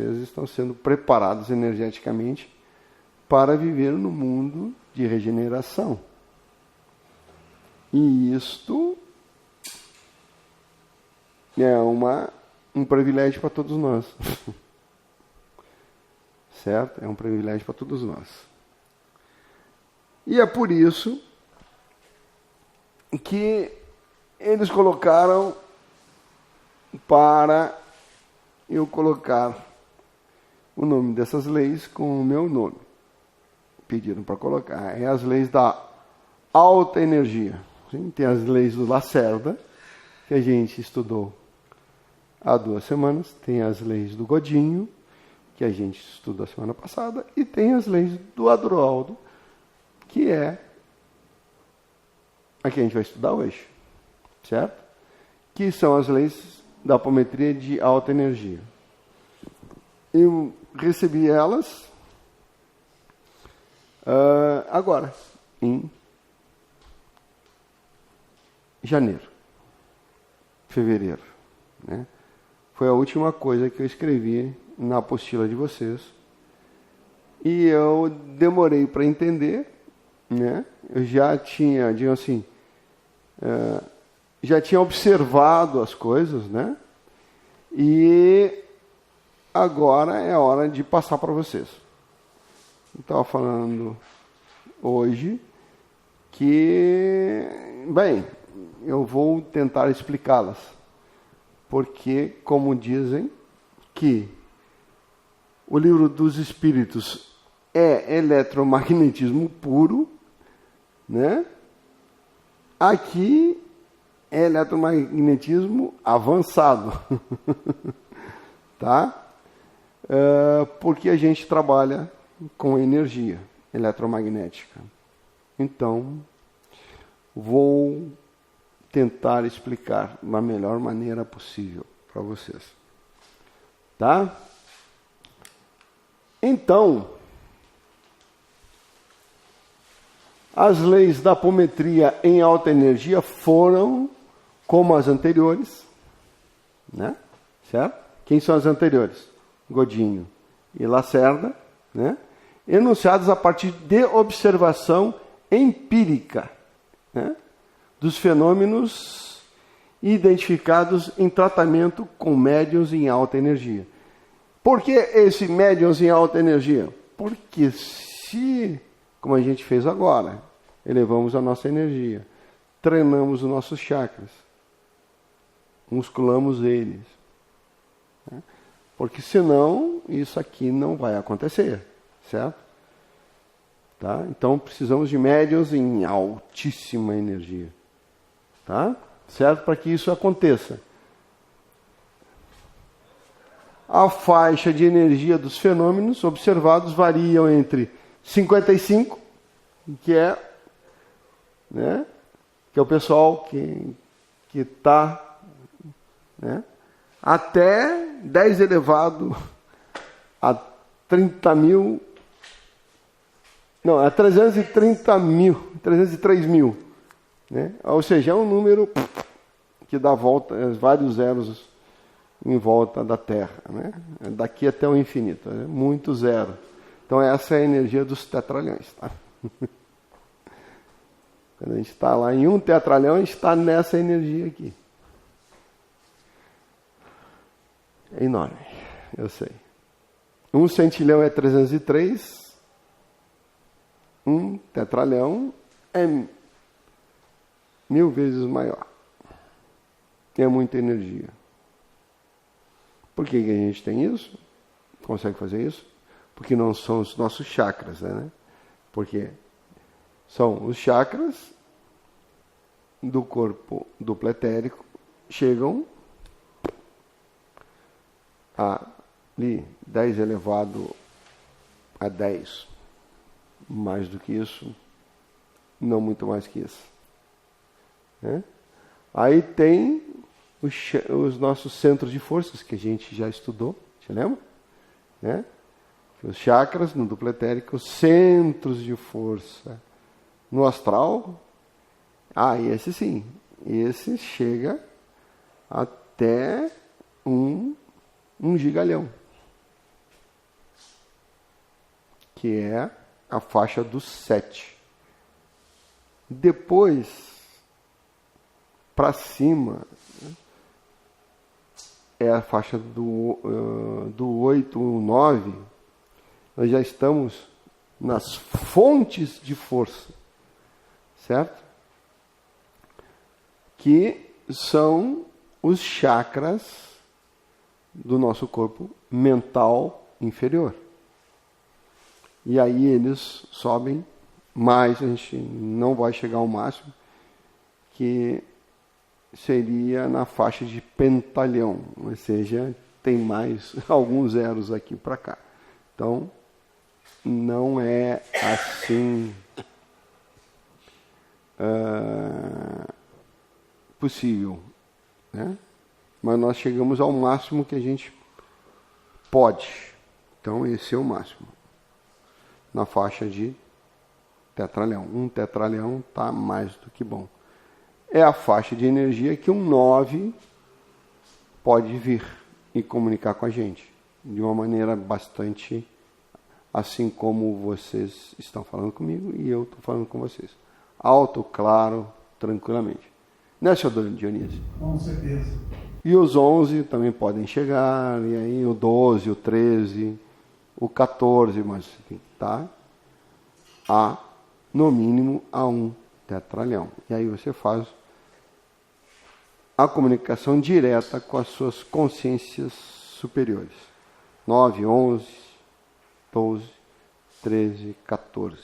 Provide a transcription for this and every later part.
vocês estão sendo preparados energeticamente para viver no mundo de regeneração. E isto é um privilégio para todos nós. Certo? É um privilégio para todos nós. E é por isso que eles colocaram para eu colocar o nome dessas leis com o meu nome. Pediram para colocar. É as leis da alta energia. Sim? Tem as leis do Lacerda, que a gente estudou há 2 semanas. Tem as leis do Godinho, que a gente estudou a semana passada. E tem as leis do Adroaldo, que é a que a gente vai estudar hoje. Certo? Que são as leis da apometria de alta energia. Eu recebi elas agora, em janeiro, fevereiro. Né? Foi a última coisa que eu escrevi na apostila de vocês. E eu demorei para entender, né? Eu já tinha, digamos assim, já tinha observado as coisas, né? E agora é hora de passar para vocês. Eu estava falando hoje que, bem, eu vou tentar explicá-las. Porque, como dizem, que o livro dos espíritos é eletromagnetismo puro, né? Aqui é eletromagnetismo avançado, tá? Porque a gente trabalha com energia eletromagnética. Então, vou tentar explicar da melhor maneira possível para vocês, tá? Então, as leis da apometria em alta energia foram como as anteriores, né? Certo? Quem são as anteriores? Godinho e Lacerda, né? Enunciadas a partir de observação empírica, né? Dos fenômenos identificados em tratamento com médiuns em alta energia. Por que esse médiuns em alta energia? Porque se, como a gente fez agora, elevamos a nossa energia, treinamos os nossos chakras, musculamos eles, né? Porque senão isso aqui não vai acontecer, certo? Tá? Então precisamos de médiuns em altíssima energia, tá? Certo? Para que isso aconteça. A faixa de energia dos fenômenos observados variam entre 55, que é, né, que é o pessoal que está, né, até 10 elevado a 30 mil, não, a 330 mil, 303 mil, né? Ou seja, é um número que dá volta, vários zeros em volta da Terra, né? Daqui até o infinito, né? Muito zero. Então essa é a energia dos tetralhões, tá? Quando a gente está lá em 1 tetralhão, a gente está nessa energia aqui. É enorme, eu sei. 1 centilhão é 303, 1 tetralhão é 1000 vezes maior. É muita energia. Por que a gente tem isso? Consegue fazer isso? Porque não são os nossos chakras, né? Porque são os chakras do corpo duplo etérico, chegam a ali 10 elevado a 10. Mais do que isso, não muito mais que isso, né? Aí tem os nossos centros de forças, que a gente já estudou, você lembra? Né? Os chakras no duplo etérico, centros de força no astral. Esse sim, esse chega até um gigalhão. que é a faixa do 7. Depois, para cima, é a faixa do 8, 9. Nós já estamos nas fontes de força, certo? Que são os chakras do nosso corpo mental inferior. E aí eles sobem mais, a gente não vai chegar ao máximo, que seria na faixa de pentalhão, ou seja, tem mais alguns zeros aqui para cá. Então, não é assim possível, né? Mas nós chegamos ao máximo que a gente pode. Então, esse é o máximo. Na faixa de tetralhão. Um tetralhão está mais do que bom. É a faixa de energia que um 9 pode vir e comunicar com a gente. De uma maneira bastante assim como vocês estão falando comigo e eu estou falando com vocês. Alto, claro, tranquilamente. Né, senhor Dionísio? Com certeza. E os 11 também podem chegar, e aí o 12, o 13, o 14, mas tem que estar no mínimo a um tetralhão. E aí você faz a comunicação direta com as suas consciências superiores. 9, 11, 12, 13, 14.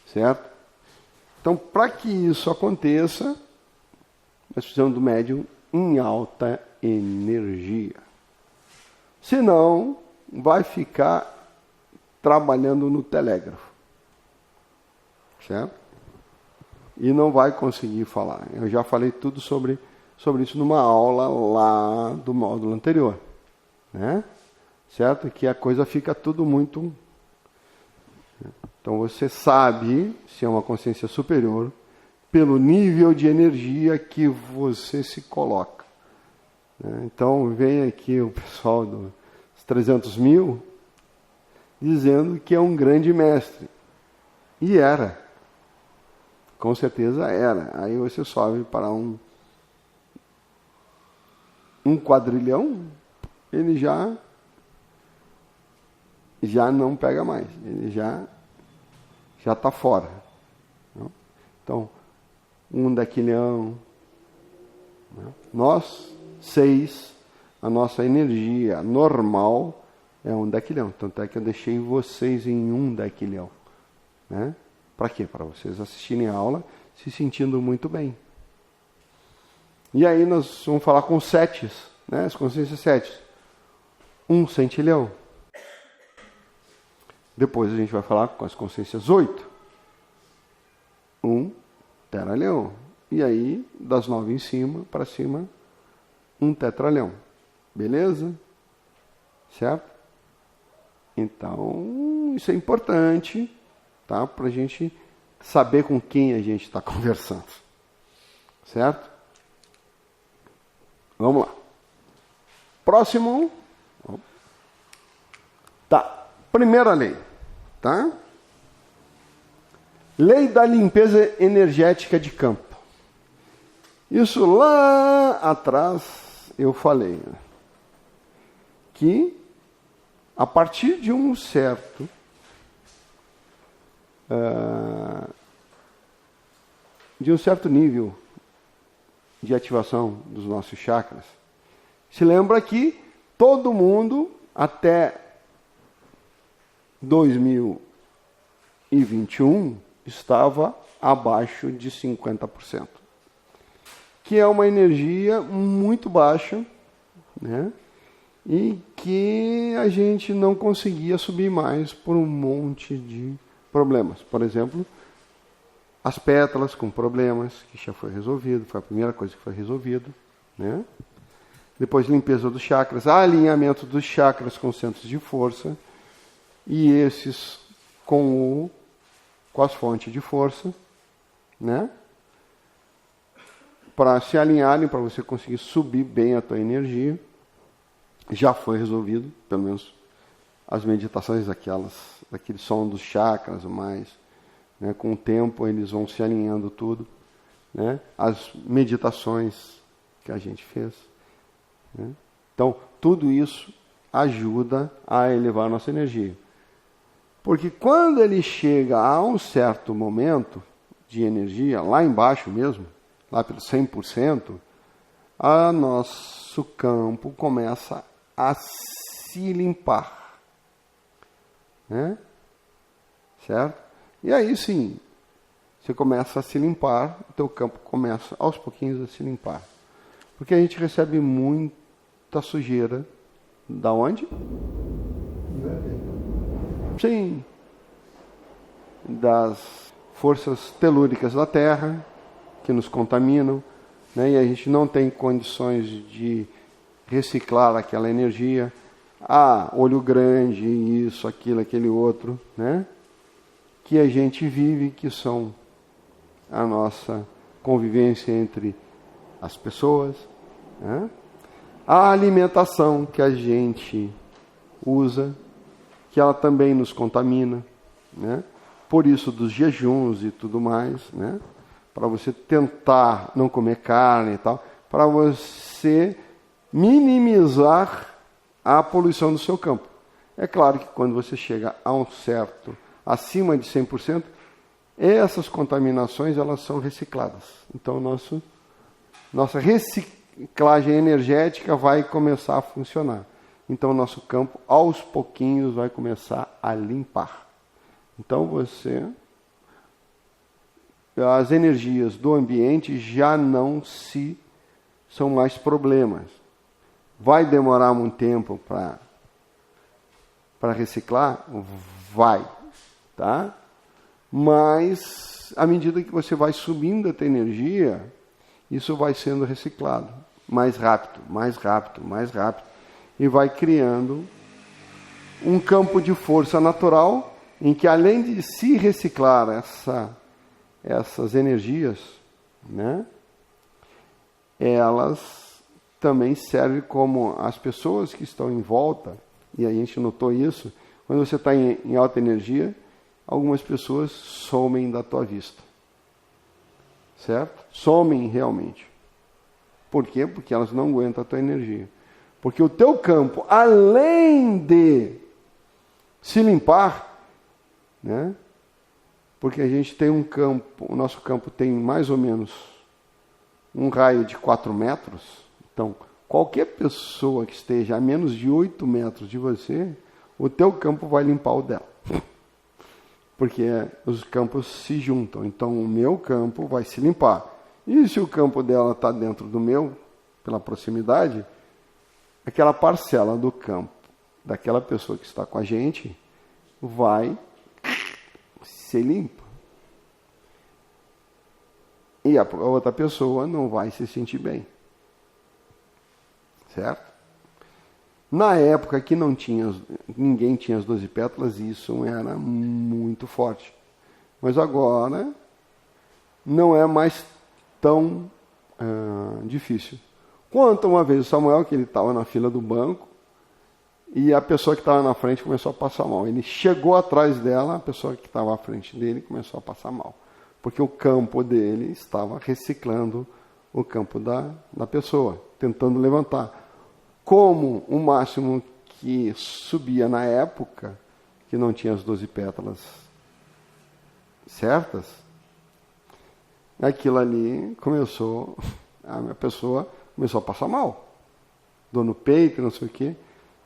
Certo? Então, para que isso aconteça, nós precisamos do médium em alta energia. Senão, vai ficar trabalhando no telégrafo. Certo? E não vai conseguir falar. Eu já falei tudo sobre isso numa aula lá do módulo anterior. Né? Certo? Que a coisa fica tudo muito... Então você sabe se é uma consciência superior pelo nível de energia que você se coloca. Então vem aqui o pessoal dos 300 mil dizendo que é um grande mestre. E era. Com certeza era. Aí você sobe para um quadrilhão, ele já não pega mais. Ele já está fora. Então, um daquilhão. Nós, 6, a nossa energia normal é um daquilhão. Tanto é que eu deixei vocês em um daquilhão. Né? Para quê? Para vocês assistirem a aula se sentindo muito bem. E aí nós vamos falar com 7, né? As consciências 7. 1 centilhão. Depois a gente vai falar com as consciências 8. 1 teralhão. E aí, das 9 em cima, para cima, 1 tetralhão. Beleza? Certo? Então, isso é importante, tá? Para a gente saber com quem a gente está conversando. Certo? Vamos lá. Próximo. Tá. Primeira lei, tá? Lei da limpeza energética de campo. Isso lá atrás eu falei, né? Que a partir de um certo nível de ativação dos nossos chakras, se lembra que todo mundo até 2021 estava abaixo de 50%, que é uma energia muito baixa, né? E que a gente não conseguia subir mais por um monte de problemas. Por exemplo, as pétalas com problemas, que já foi resolvido, foi a primeira coisa que foi resolvida, né? Depois limpeza dos chakras, alinhamento dos chakras com centros de força, e esses com as fontes de força, né? Para se alinharem, para você conseguir subir bem a tua energia. Já foi resolvido, pelo menos as meditações daquele som dos chakras, mais, né? Com o tempo eles vão se alinhando tudo, né? As meditações que a gente fez, né? Então, tudo isso ajuda a elevar a nossa energia. Porque quando ele chega a um certo momento de energia, lá embaixo mesmo, lá pelo 100%, nosso campo começa a se limpar, né? Certo? E aí sim, você começa a se limpar, o teu campo começa aos pouquinhos a se limpar. Porque a gente recebe muita sujeira. Da onde? Sim. Das forças telúricas da Terra, que nos contaminam, né? E a gente não tem condições de reciclar aquela energia. Olho grande, isso, aquilo, aquele outro, né? Que a gente vive, que são a nossa convivência entre as pessoas, né? A alimentação que a gente usa, que ela também nos contamina, né? Por isso dos jejuns e tudo mais, né? Para você tentar não comer carne e tal, para você minimizar a poluição do seu campo. É claro que quando você chega a um certo, acima de 100%, essas contaminações elas são recicladas. Então nossa reciclagem energética vai começar a funcionar. Então o nosso campo aos pouquinhos vai começar a limpar. Então as energias do ambiente já não são mais problemas. Vai demorar um tempo para reciclar? Vai, tá? Mas à medida que você vai subindo a tua energia, isso vai sendo reciclado mais rápido, mais rápido, mais rápido, e vai criando um campo de força natural em que, além de se reciclar essas energias, né, elas também servem como as pessoas que estão em volta, e a gente notou isso, quando você está em alta energia, algumas pessoas somem da tua vista. Certo? Somem realmente. Por quê? Porque elas não aguentam a tua energia. Porque o teu campo, além de se limpar, né? Porque a gente tem um campo, o nosso campo tem mais ou menos um raio de 4 metros. Então, qualquer pessoa que esteja a menos de 8 metros de você, o teu campo vai limpar o dela. Porque os campos se juntam. Então, o meu campo vai se limpar. E se o campo dela está dentro do meu, pela proximidade, aquela parcela do campo daquela pessoa que está com a gente vai ser limpa. E a outra pessoa não vai se sentir bem. Certo? Na época que ninguém tinha as 12 pétalas, isso era muito forte. Mas agora não é mais tão difícil. Conta uma vez o Samuel que ele estava na fila do banco e a pessoa que estava na frente começou a passar mal. Ele chegou atrás dela, a pessoa que estava à frente dele começou a passar mal. Porque o campo dele estava reciclando o campo da pessoa, tentando levantar. Como o máximo que subia na época, que não tinha as 12 pétalas certas, aquilo ali a pessoa começou a passar mal. Dor no peito, não sei o quê,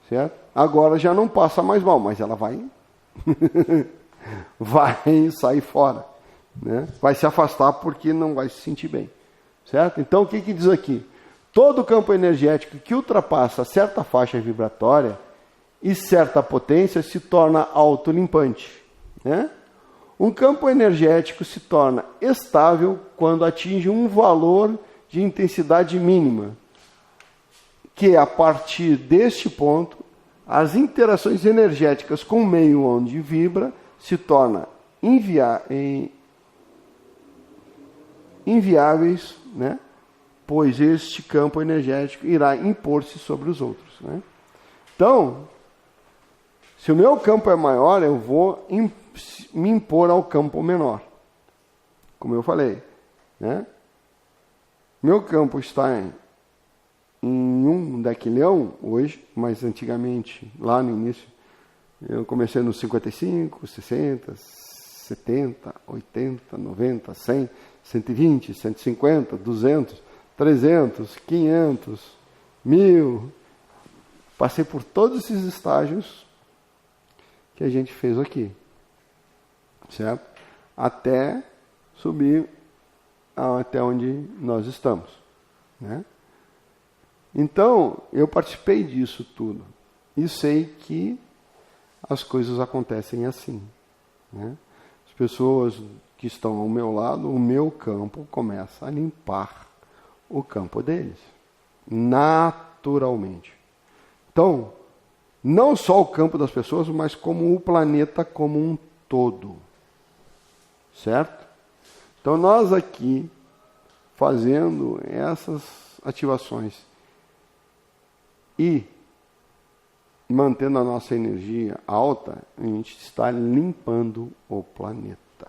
certo? Agora já não passa mais mal, mas ela vai sair fora, né? Vai se afastar porque não vai se sentir bem, certo? Então o que diz aqui? Todo campo energético que ultrapassa certa faixa vibratória e certa potência se torna autolimpante, né? Um campo energético se torna estável quando atinge um valor de intensidade mínima, que a partir deste ponto, as interações energéticas com o meio onde vibra se tornam inviáveis, né? Pois este campo energético irá impor-se sobre os outros, né? Então, Se o meu campo é maior, eu vou me impor ao campo menor. Como eu falei, né? Meu campo está em 1 dequilhão hoje, mas antigamente, lá no início, eu comecei nos 55, 60, 70, 80, 90, 100, 120, 150, 200, 300, 500, 1000. Passei por todos esses estágios que a gente fez aqui, certo? Até subir até onde nós estamos, né? Então, eu participei disso tudo e sei que as coisas acontecem assim, né? As pessoas que estão ao meu lado, o meu campo começa a limpar o campo deles, naturalmente. Então, não só o campo das pessoas, mas como o planeta como um todo, certo? Então, nós aqui, fazendo essas ativações e mantendo a nossa energia alta, a gente está limpando o planeta.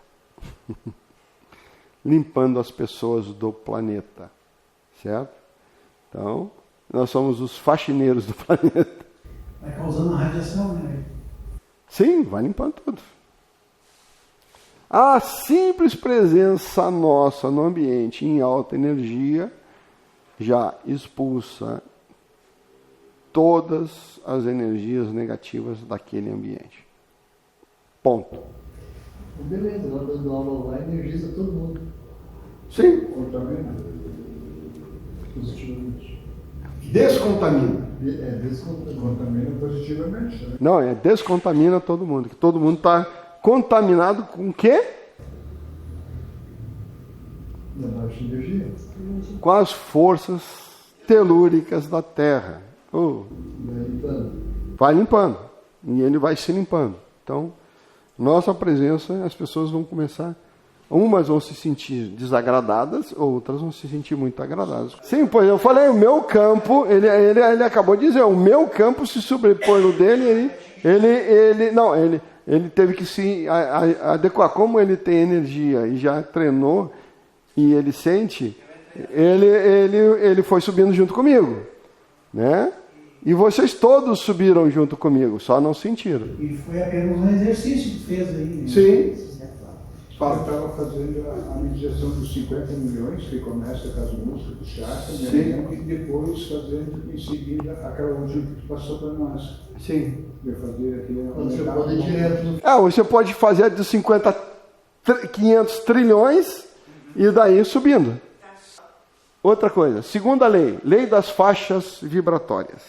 Limpando as pessoas do planeta, certo? Então, nós somos os faxineiros do planeta. Vai causando radiação, né? Sim, vai limpando tudo. A simples presença nossa no ambiente em alta energia já expulsa todas as energias negativas daquele ambiente. Ponto. Beleza, lá dando aula lá, energiza todo mundo. Sim. Contamina positivamente. Descontamina. Descontamina positivamente. Né? Não, descontamina todo mundo. Que todo mundo está contaminado com o quê? Da baixa energia. Com as forças telúricas da Terra. Vai limpando. E ele vai se limpando. Então, nossa presença, as pessoas vão começar... Umas vão se sentir desagradadas, outras vão se sentir muito agradadas. Sim, pois eu falei, o meu campo, ele acabou de dizer, o meu campo se sobrepõe no dele, ele teve que se adequar. Como ele tem energia e já treinou, e ele sente, ele foi subindo junto comigo, né? E vocês todos subiram junto comigo, só não sentiram. E foi apenas um exercício que fez aí. Né? Sim. Eu estava fazendo a meditação dos 50 milhões, que começa com as músicas do chakra, e depois fazendo em seguida aquela última que passou para nós. Sim. De fazer aquele... Você pode ir direto. Você pode fazer de 500 trilhões e daí subindo. Outra coisa, segunda lei, lei das faixas vibratórias,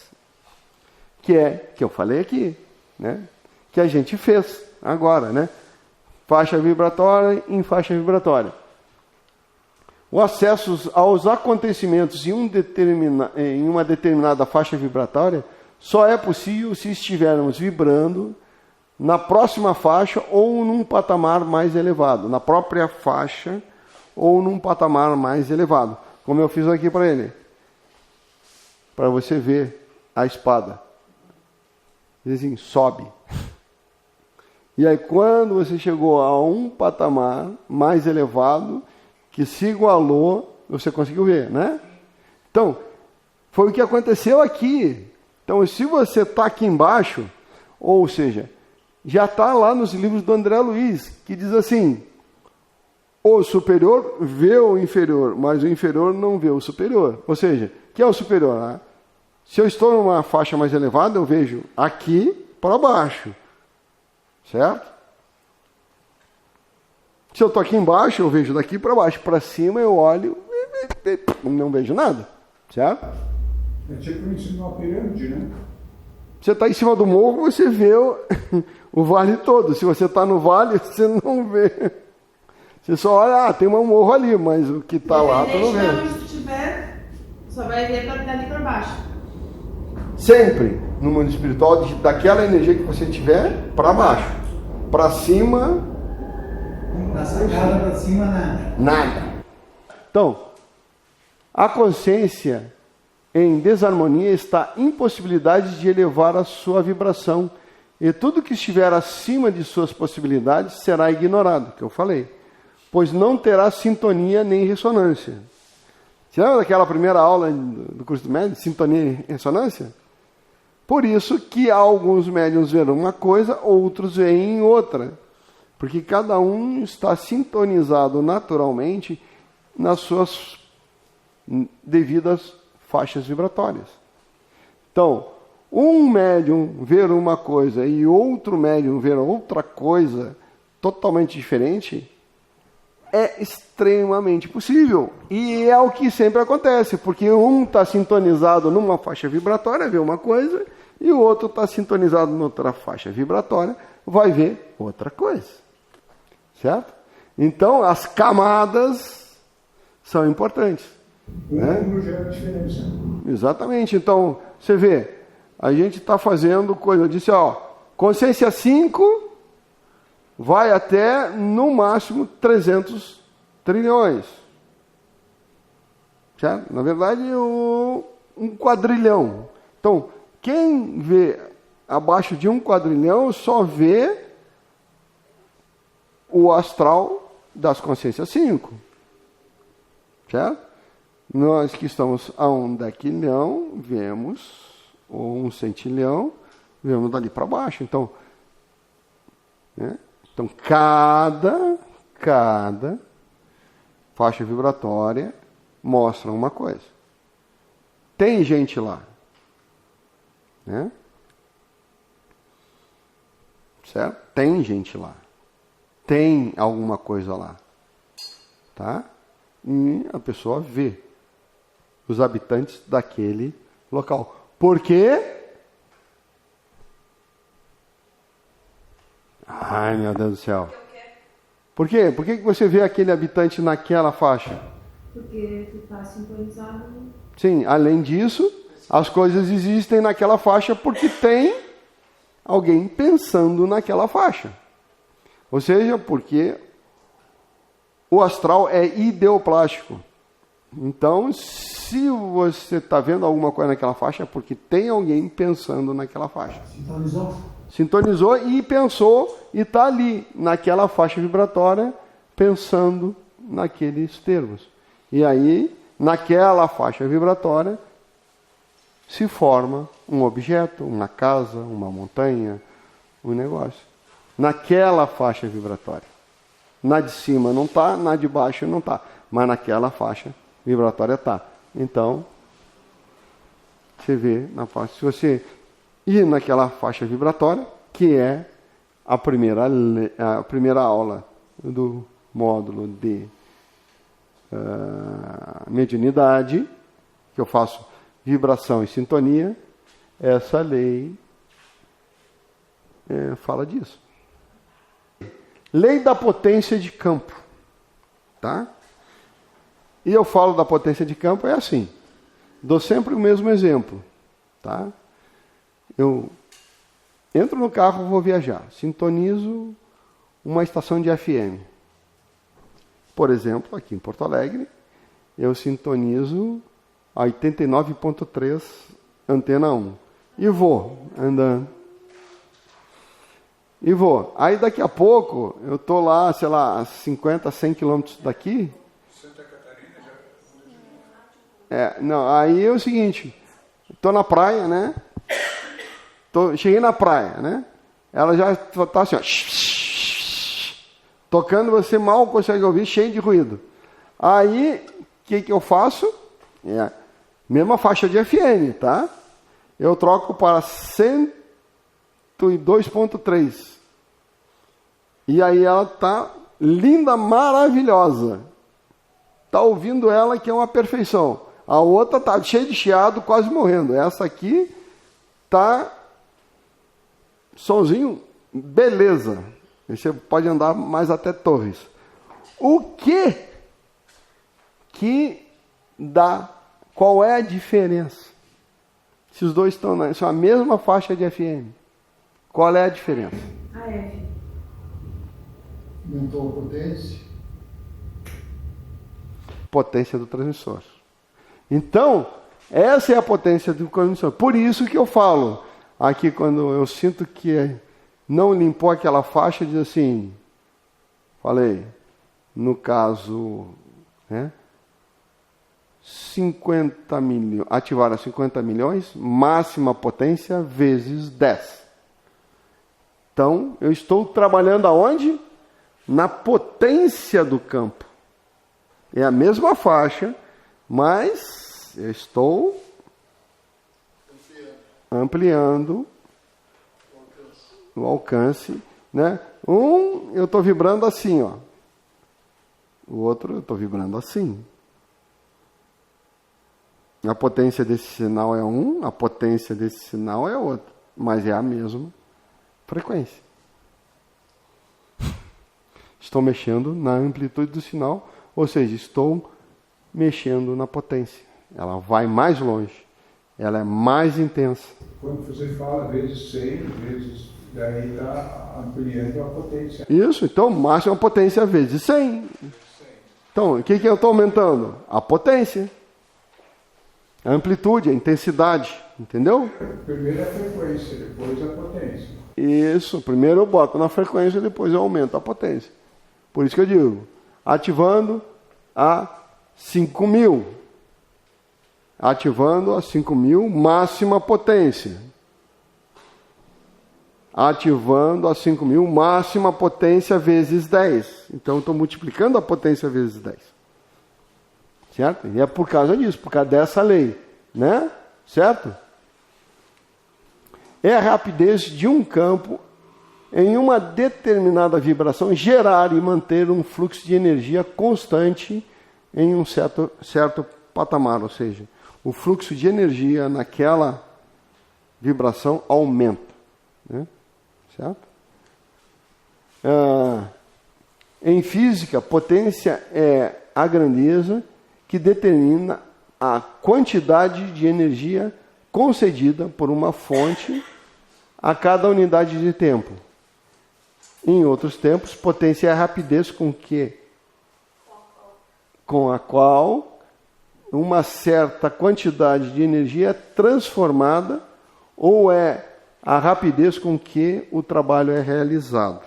que eu falei aqui, né? Que a gente fez agora, né? Faixa vibratória em faixa vibratória. O acesso aos acontecimentos em uma determinada faixa vibratória só é possível se estivermos vibrando na próxima faixa ou num patamar mais elevado, na própria faixa ou num patamar mais elevado. Como eu fiz aqui para ele. Para você ver a espada. Diz assim, sobe. E aí, quando você chegou a um patamar mais elevado, que se igualou, você conseguiu ver, né? Então, foi o que aconteceu aqui. Então, se você está aqui embaixo, ou seja, já está lá nos livros do André Luiz, que diz assim, o superior vê o inferior, mas o inferior não vê o superior. Ou seja, o que é o superior? Né? Se eu estou numa faixa mais elevada, eu vejo aqui para baixo. Certo? Se eu estou aqui embaixo, eu vejo daqui para baixo. Para cima eu olho e não vejo nada. Certo? É tipo em cima de uma pirâmide, né? Você está em cima do morro, você vê o vale todo. Se você está no vale, você não vê. Você só olha, tem um morro ali, mas o que está lá, tu não vê. Onde tu estiver, só vai ver dali para baixo. Sempre no mundo espiritual, daquela energia que você tiver, para baixo. Para cima... Da sacada para cima, nada. Nada. Então, a consciência em desarmonia está em impossibilidade de elevar a sua vibração E tudo que estiver acima de suas possibilidades será ignorado, que eu falei, pois não terá sintonia nem ressonância. Você lembra daquela primeira aula do curso do médium, sintonia e ressonância? Por isso que alguns médiuns verão uma coisa, outros veem outra. Porque cada um está sintonizado naturalmente nas suas devidas faixas vibratórias. Então, um médium ver uma coisa e outro médium ver outra coisa totalmente diferente é extremamente possível. E é o que sempre acontece, porque um está sintonizado numa faixa vibratória, vê uma coisa, e o outro está sintonizado noutra faixa vibratória, vai ver outra coisa. Certo? Então, as camadas são importantes. Né? Não gera diferença. Exatamente. Então, você vê, a gente está fazendo coisa, eu disse, ó, consciência 5 vai até, no máximo, 300 trilhões. Certo? Na verdade, um quadrilhão. Então, quem vê abaixo de um quadrilhão só vê o astral das consciências 5. Certo? Nós que estamos a um dequilhão, vemos, ou um centilhão, vemos dali para baixo. Então, né? Então cada faixa vibratória mostra uma coisa. Tem gente lá. Né? Certo? Tem gente lá. Tem alguma coisa lá. Tá? E a pessoa vê os habitantes daquele local. Por quê? Ai, meu Deus do céu. Por quê? Por que você vê aquele habitante naquela faixa? Porque tu está sintonizado. Sim, além disso, as coisas existem naquela faixa porque tem alguém pensando naquela faixa. Ou seja, porque o astral é ideoplástico. Então, se você está vendo alguma coisa naquela faixa, é porque tem alguém pensando naquela faixa. Sintonizou? Sintonizou e pensou e está ali, naquela faixa vibratória, pensando naqueles termos. E aí, naquela faixa vibratória, se forma um objeto, uma casa, uma montanha, um negócio. Naquela faixa vibratória. Na de cima não está, na de baixo não está. Mas naquela faixa vibratória está. Então, você vê na faixa. Se você ir naquela faixa vibratória, que é a primeira aula do módulo de mediunidade, que eu faço vibração e sintonia, essa lei fala disso. Lei da potência de campo. Tá? E eu falo da potência de campo, é assim. Dou sempre o mesmo exemplo. Tá? Eu entro no carro, vou viajar. Sintonizo uma estação de FM. Por exemplo, aqui em Porto Alegre, eu sintonizo a 89.3, antena 1. E vou andando. E vou. Aí daqui a pouco, eu estou lá, sei lá, a 50, 100 quilômetros daqui. Santa Catarina já... Não, aí é o seguinte, estou na praia, né? Cheguei na praia, né? Ela já está assim, ó, tocando, você mal consegue ouvir, cheio de ruído. Aí, o que eu faço? Mesma faixa de FM, tá? Eu troco para 102.3. E aí ela tá linda, maravilhosa. Tá ouvindo ela que é uma perfeição. A outra tá cheia de chiado, quase morrendo. Essa aqui tá somzinho, beleza. Você pode andar mais até Torres. O que dá? Qual é a diferença? Se os dois estão são a mesma faixa de FM. Qual é a diferença? A F. Aumentou a potência. Potência do transmissor. Então, essa é a potência do transmissor. Por isso que eu falo aqui, quando eu sinto que não limpou aquela faixa, diz assim, falei, no caso, né, 50 milhões, ativaram 50 milhões, máxima potência vezes 10. Então, eu estou trabalhando aonde? Na potência do campo. É a mesma faixa, mas eu estou ampliando o alcance, né? Eu estou vibrando assim, ó. O outro eu estou vibrando assim. A potência desse sinal é um, a potência desse sinal é outro, mas é a mesma frequência. Estou mexendo na amplitude do sinal, ou seja, estou mexendo na potência. Ela vai mais longe, ela é mais intensa. Quando você fala vezes 100, vezes, daí está ampliando a potência. Isso, então máxima potência vezes 100. Então, o que eu estou aumentando? A potência. A amplitude, a intensidade, entendeu? Primeiro a frequência, depois a potência. Isso, primeiro eu boto na frequência, depois eu aumento a potência. Por isso que eu digo, ativando a 5.000. Ativando a 5.000, máxima potência. Ativando a 5.000, máxima potência vezes 10. Então eu estou multiplicando a potência vezes 10. Certo? E é por causa disso, por causa dessa lei, né? Certo? É a rapidez de um campo em uma determinada vibração gerar e manter um fluxo de energia constante em um certo patamar, ou seja, o fluxo de energia naquela vibração aumenta, né? Certo? Em física, potência é a grandeza que determina a quantidade de energia concedida por uma fonte a cada unidade de tempo. Em outros tempos, potência é a rapidez com a qual uma certa quantidade de energia é transformada, ou é a rapidez com que o trabalho é realizado.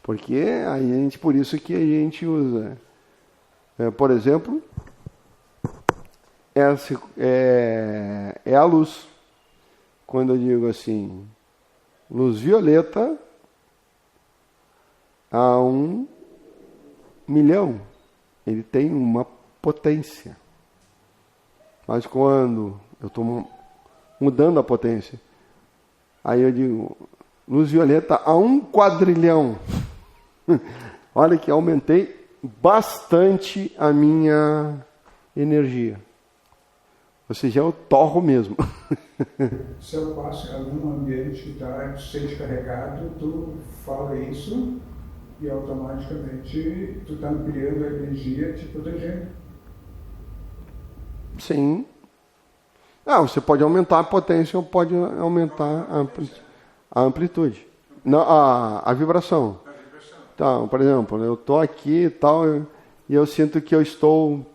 Porque aí por isso que a gente usa, por exemplo, é a luz. Quando eu digo assim, luz violeta a 1 milhão, ele tem uma potência. Mas quando eu estou mudando a potência, aí eu digo, luz violeta a 1 quadrilhão. Olha que aumentei bastante a minha energia. Ou seja, eu torro mesmo. Se eu passo em algum ambiente que está cheio de carregado, tu fala isso e automaticamente tu está ampliando a energia, te protegendo. Sim. Você pode aumentar a potência ou pode aumentar a amplitude. Não, a vibração. Então, por exemplo, eu estou aqui e tal, e eu sinto que eu estou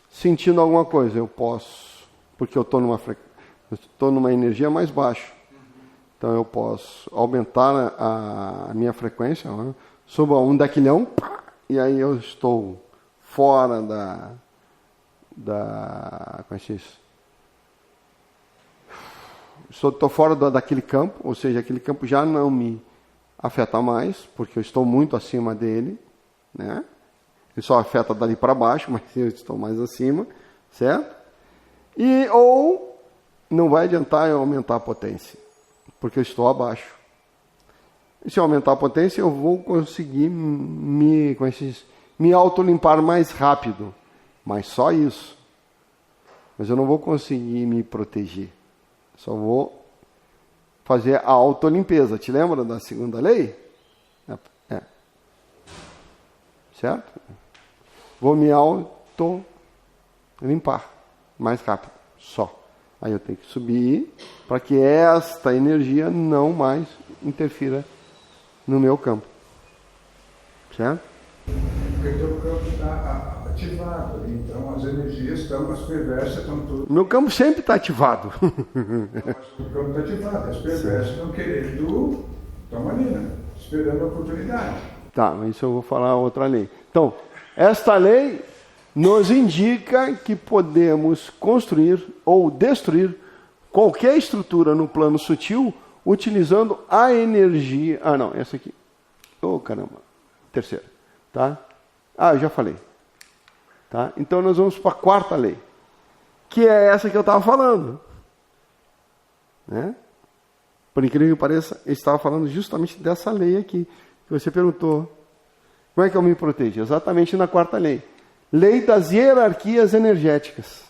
sentindo alguma coisa. Eu posso, porque eu estou numa energia mais baixa. Então eu posso aumentar a minha frequência, né? Subo a 1 daquilhão, e aí eu estou fora como é que é isso? Estou fora daquele campo, ou seja, aquele campo já não me afeta mais, porque eu estou muito acima dele, né? Ele só afeta dali para baixo, mas eu estou mais acima, certo? Ou não vai adiantar eu aumentar a potência, porque eu estou abaixo. E se eu aumentar a potência, eu vou conseguir me autolimpar mais rápido, mas só isso. Mas eu não vou conseguir me proteger. Só vou fazer a autolimpeza. Te lembra da segunda lei? Certo? Vou me autolimpar mais rápido. Só. Aí eu tenho que subir para que esta energia não mais interfira no meu campo. Certo? Porque o teu campo está ativado, então as energias questão, as perversas estão todas. Meu campo sempre está ativado. O campo está ativado, as perversas estão querendo, estão ali, né? Esperando a oportunidade. Tá, isso eu vou falar outra lei. Então, esta lei nos indica que podemos construir ou destruir qualquer estrutura no plano sutil utilizando a energia... Ah, não, essa aqui. Oh, caramba. Terceira. Tá? Ah, eu já falei. Tá? Então, nós vamos para a quarta lei, que é essa que eu estava falando. Né? Por incrível que pareça, eu estava falando justamente dessa lei aqui, que você perguntou. Como é que eu me protejo? Exatamente na quarta lei. Lei das hierarquias energéticas.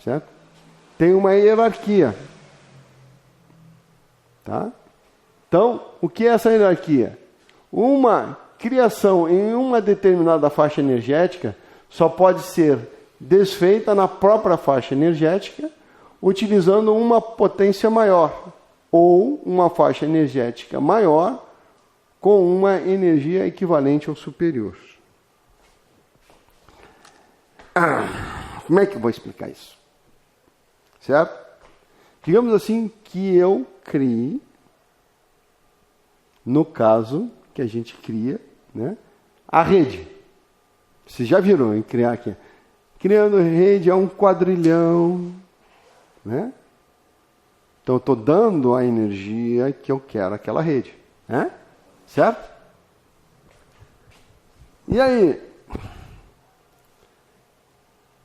Certo? Tem uma hierarquia. Tá? Então, o que é essa hierarquia? Uma criação em uma determinada faixa energética só pode ser desfeita na própria faixa energética utilizando uma potência maior ou uma faixa energética maior com uma energia equivalente ou superior. Como é que eu vou explicar isso? Certo? Digamos assim que eu crie, no caso que a gente cria, né, a rede. Vocês já viram em criar aqui. Criando rede é um quadrilhão, né? Então eu estou dando a energia que eu quero àquela rede, né? Certo? E aí,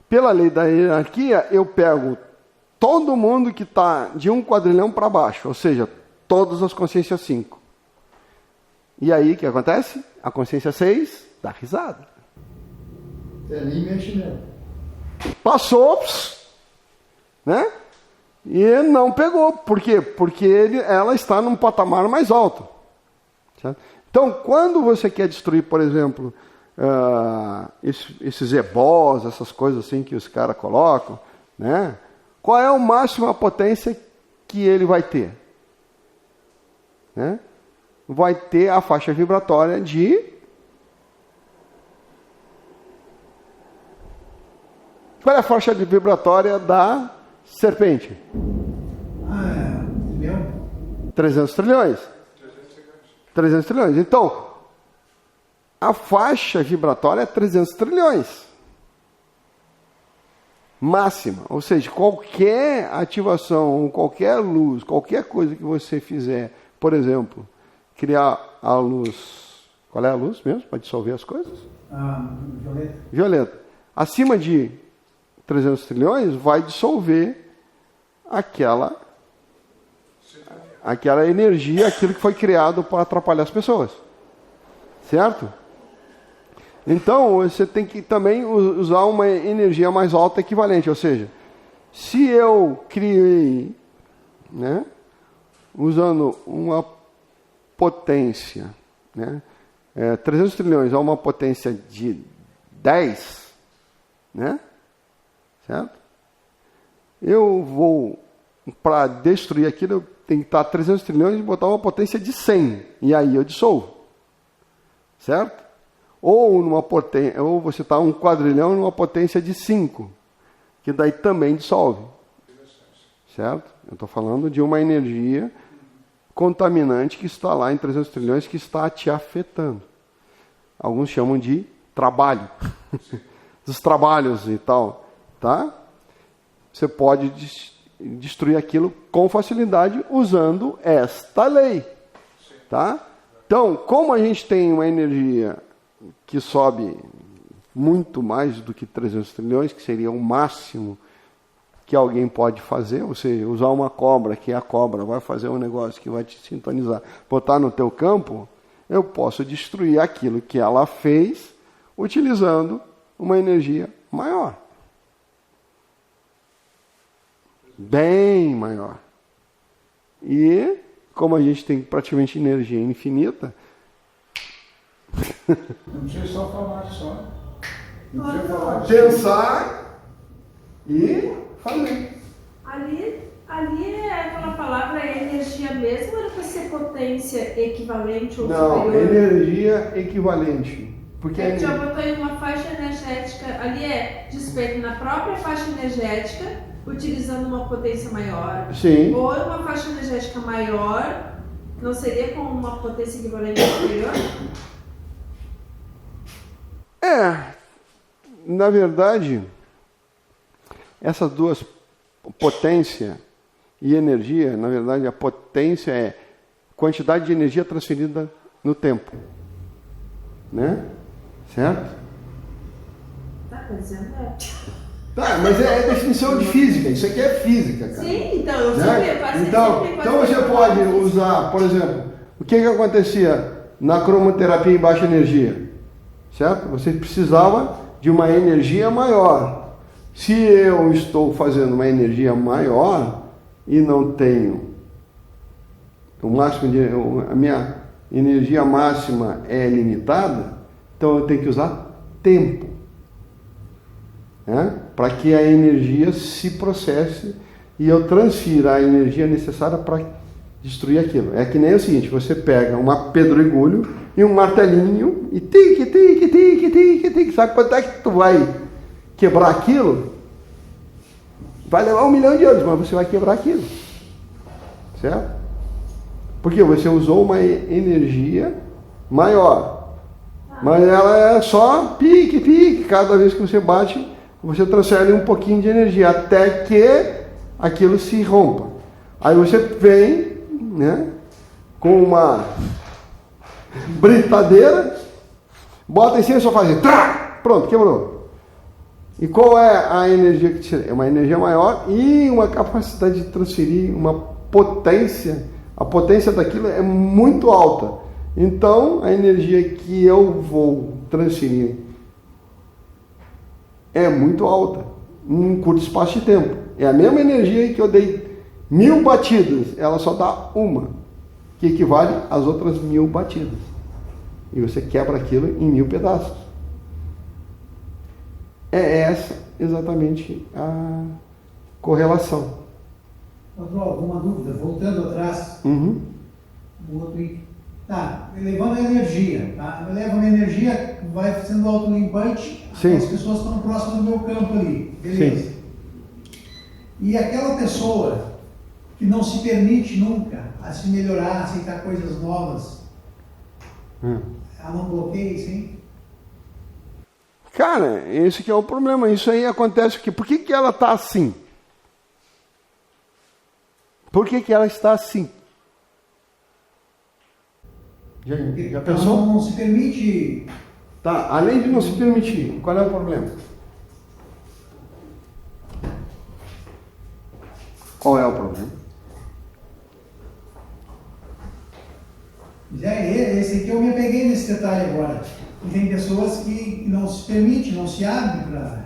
pela lei da hierarquia, eu pego todo mundo que está de um quadrilhão para baixo, ou seja, todas as consciências 5. E aí, o que acontece? A consciência 6 dá risada. Você nem mexe nela. Passou, né? E não pegou. Por quê? Porque ela está num patamar mais alto. Certo? Então, quando você quer destruir, por exemplo, esses ebós, essas coisas assim que os caras colocam, né? Qual é o máximo a potência que ele vai ter? Né? Vai ter a faixa vibratória de... Qual é a faixa vibratória da serpente? Entendeu? 300 trilhões. 300 trilhões. Então, a faixa vibratória é 300 trilhões. Máxima. Ou seja, qualquer ativação, qualquer luz, qualquer coisa que você fizer, por exemplo, criar a luz... Qual é a luz mesmo? Para dissolver as coisas? Violeta. Violeta. Acima de 300 trilhões vai dissolver aquela energia, aquilo que foi criado para atrapalhar as pessoas. Certo? Então, você tem que também usar uma energia mais alta equivalente. Ou seja, se eu criei, né, usando uma potência, né, 300 trilhões é uma potência de 10, né, certo? Eu vou, para destruir aquilo, eu tenho que estar 300 trilhões e botar uma potência de 100. E aí eu dissolvo. Certo? Ou você está um quadrilhão numa potência de 5. Que daí também dissolve. Certo? Eu estou falando de uma energia contaminante que está lá em 300 trilhões que está te afetando. Alguns chamam de trabalho. Dos trabalhos e tal. Tá? Você pode destruir aquilo com facilidade usando esta lei. Tá? Então, como a gente tem uma energia que sobe muito mais do que 300 trilhões, que seria o máximo que alguém pode fazer, ou seja, usar uma cobra, que a cobra vai fazer um negócio que vai te sintonizar, botar no teu campo, eu posso destruir aquilo que ela fez utilizando uma energia maior. Bem maior. E, como a gente tem praticamente energia infinita... Não precisa só falar, só. Não precisa falar. Pensar e fazer. Ali é aquela palavra energia mesmo, ou era para ser potência equivalente ou Não, superior? energia equivalente. Porque Ele já botou em uma faixa energética, ali é despeito na própria faixa energética, utilizando uma potência maior. Sim. Ou uma faixa energética maior, não seria com uma potência equivalente superior? Na verdade, essas duas, potência e energia, na verdade, a potência é quantidade de energia transferida no tempo. Né? Certo? Tá dizendo Tá, mas é definição de física. Isso aqui é física, cara. Sim, então eu Né? sempre faço Então você pode usar, por exemplo, o que acontecia na cromoterapia em baixa energia? Certo? Você precisava de uma energia maior. Se eu estou fazendo uma energia maior e não tenho o máximo a minha energia máxima é limitada, então eu tenho que usar tempo, né? Para que a energia se processe e eu transfira a energia necessária para destruir aquilo. É que nem o seguinte, você pega uma pedregulho e um martelinho e tique, sabe quanto é que tu vai quebrar aquilo? Vai levar 1 milhão de anos, mas você vai quebrar aquilo. Certo? Porque você usou uma energia maior. Mas ela é só pique, cada vez que você bate, você transfere um pouquinho de energia, até que aquilo se rompa. Aí você vem, né, com uma britadeira, bota em cima e só faz assim, pronto, quebrou. E qual é a energia que tira? É uma energia maior e uma capacidade de transferir uma potência. A potência daquilo é muito alta. Então, a energia que eu vou transferir é muito alta, em um curto espaço de tempo. É a mesma energia que eu dei 1000 batidas, ela só dá uma, que equivale às outras 1000 batidas. E você quebra aquilo em 1000 pedaços. É essa exatamente a correlação. Alguma dúvida? Voltando atrás, Uhum. o outro item. Tá, elevando a energia, tá? Eleva uma energia, vai sendo autolimpante, Sim. as pessoas estão próximas do meu campo ali, beleza. Sim. E aquela pessoa que não se permite nunca a se melhorar, aceitar coisas novas, ela não bloqueia isso, hein? Cara, esse que é o problema. Isso aí acontece aqui. Por que ela está assim? Por que ela está assim? Já Ela pensou? não se permite. Tá, além de não se permitir, qual é o problema? Qual é o problema? Esse aqui eu me apeguei nesse detalhe agora. E tem pessoas que não se permitem, não se abrem para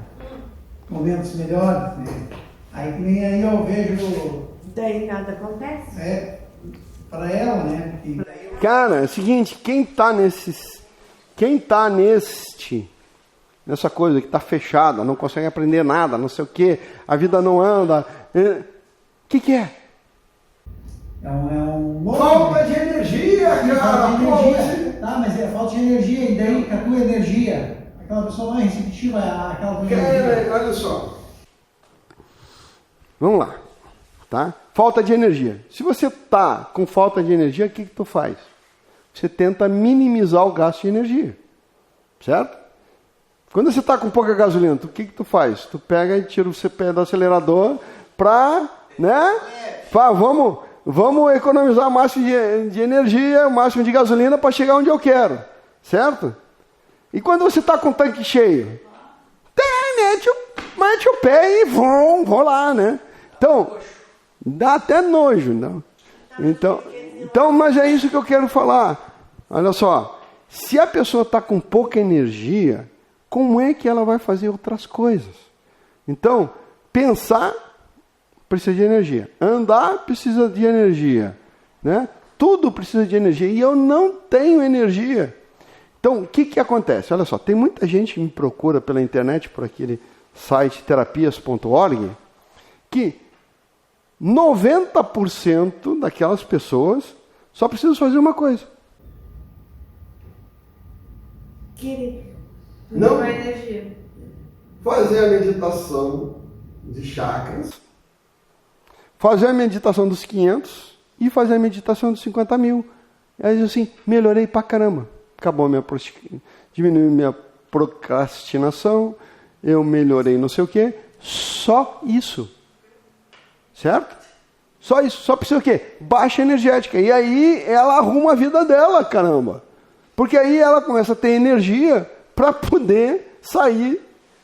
momentos melhores. Né? Aí que nem aí eu vejo. Daí nada acontece. Para ela, né? Porque... Cara, é o seguinte, quem tá nessa coisa que tá fechada, não consegue aprender nada, não sei o que, a vida não anda, que é? É um Falta de energia, cara! Falta de energia. Tá, mas é falta de energia, e daí com a tua energia, aquela pessoa não é receptiva àquela tua energia. Olha só. Vamos lá, tá? Falta de energia. Se você tá com falta de energia, o que tu faz? Você tenta minimizar o gasto de energia, certo? Quando você tá com pouca gasolina, o que tu faz? Tu pega e tira o pé do acelerador para, né? Vamos economizar o máximo de energia, o máximo de gasolina para chegar onde eu quero, certo? E quando você está com o tanque cheio, mete o pé e vão lá, né? Então, dá até nojo, não? Então, mas é isso que eu quero falar. Olha só, se a pessoa está com pouca energia, como é que ela vai fazer outras coisas? Então, pensar precisa de energia. Andar precisa de energia, né? Tudo precisa de energia e eu não tenho energia. Então, o que acontece? Olha só, tem muita gente que me procura pela internet, por aquele site terapias.org, que 90% daquelas pessoas só precisam fazer uma coisa. Não. A energia. Fazer a meditação de chakras, fazer a meditação dos 500 e fazer a meditação dos 50 mil. Aí assim, melhorei pra caramba. Acabou diminuiu minha procrastinação, eu melhorei não sei o quê. Só isso. Certo? Só isso. Só precisa o quê? Baixa energética. E aí ela arruma a vida dela, caramba. Porque aí ela começa a ter energia para poder sair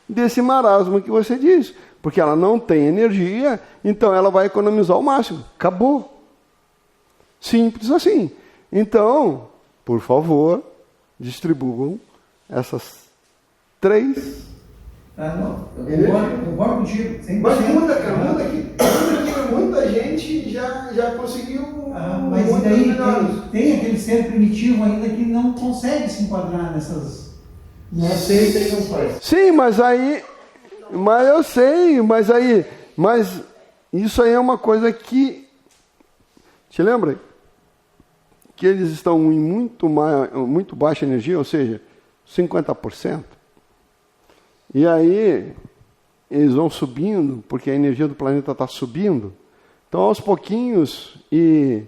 desse marasmo que você diz. Porque ela não tem energia, então ela vai economizar o máximo. Acabou. Simples assim. Então, por favor, distribuam essas 3. Não, eu concordo contigo. 100%. Mas muda, cara, muda que muita gente já conseguiu. Mas e daí tem aquele ser primitivo ainda que não consegue se enquadrar nessas. Não aceita e não faz. Sim, mas eu sei, mas isso aí é uma coisa que, te lembra? Que eles estão em muito baixa energia, ou seja, 50%. E aí, eles vão subindo, porque a energia do planeta está subindo. Então, aos pouquinhos, e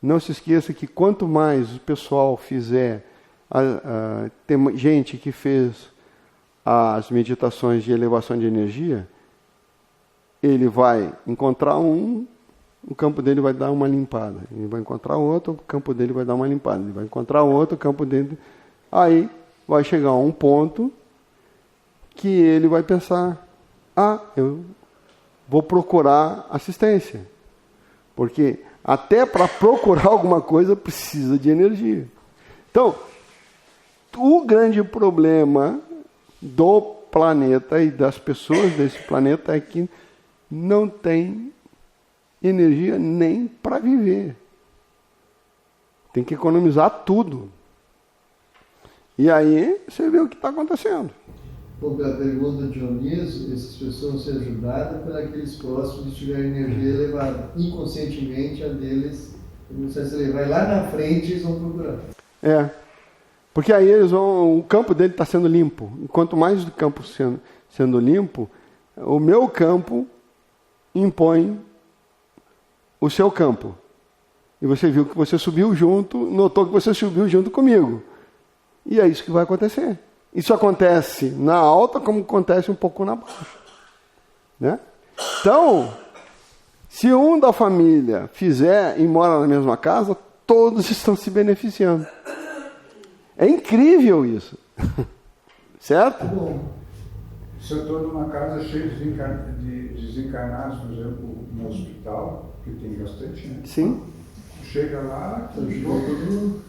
não se esqueça que quanto mais o pessoal fizer, tem gente que fez as meditações de elevação de energia, ele vai encontrar o campo dele vai dar uma limpada. Ele vai encontrar outro, o campo dele vai dar uma limpada. Ele vai encontrar outro, o campo dele... Aí vai chegar a um ponto que ele vai pensar, eu vou procurar assistência. Porque até para procurar alguma coisa precisa de energia. Então, o grande problema do planeta e das pessoas desse planeta é que não tem energia nem para viver. Tem que economizar tudo. E aí você vê o que está acontecendo. Sobre a pergunta de Dionísio, essas pessoas vão ser ajudadas para aqueles próximos que tiverem energia elevada. Inconscientemente, a deles, ele vai lá na frente e eles vão procurar. Porque aí o campo dele está sendo limpo. E quanto mais o campo sendo limpo, o meu campo impõe o seu campo. E você viu que você subiu junto, notou que você subiu junto comigo. E é isso que vai acontecer. Isso acontece na alta como acontece um pouco na baixa. Né? Então, se um da família fizer e mora na mesma casa, todos estão se beneficiando. É incrível isso. Certo? Se eu estou numa casa cheia de desencarnados, por exemplo, no hospital, que tem bastante, né? Sim. Chega lá, está ajudando todo mundo.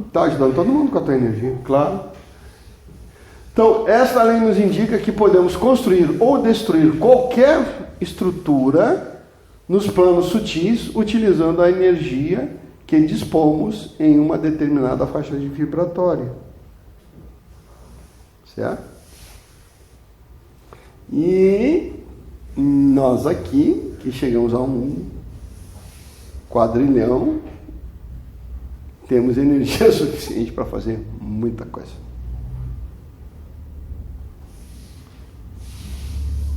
Está ajudando todo mundo com a tua energia, claro. Então, essa lei nos indica que podemos construir ou destruir qualquer estrutura nos planos sutis, utilizando a energia que dispomos em uma determinada faixa de vibratória. Certo? E nós aqui, que chegamos a um quadrilhão, temos energia suficiente para fazer muita coisa.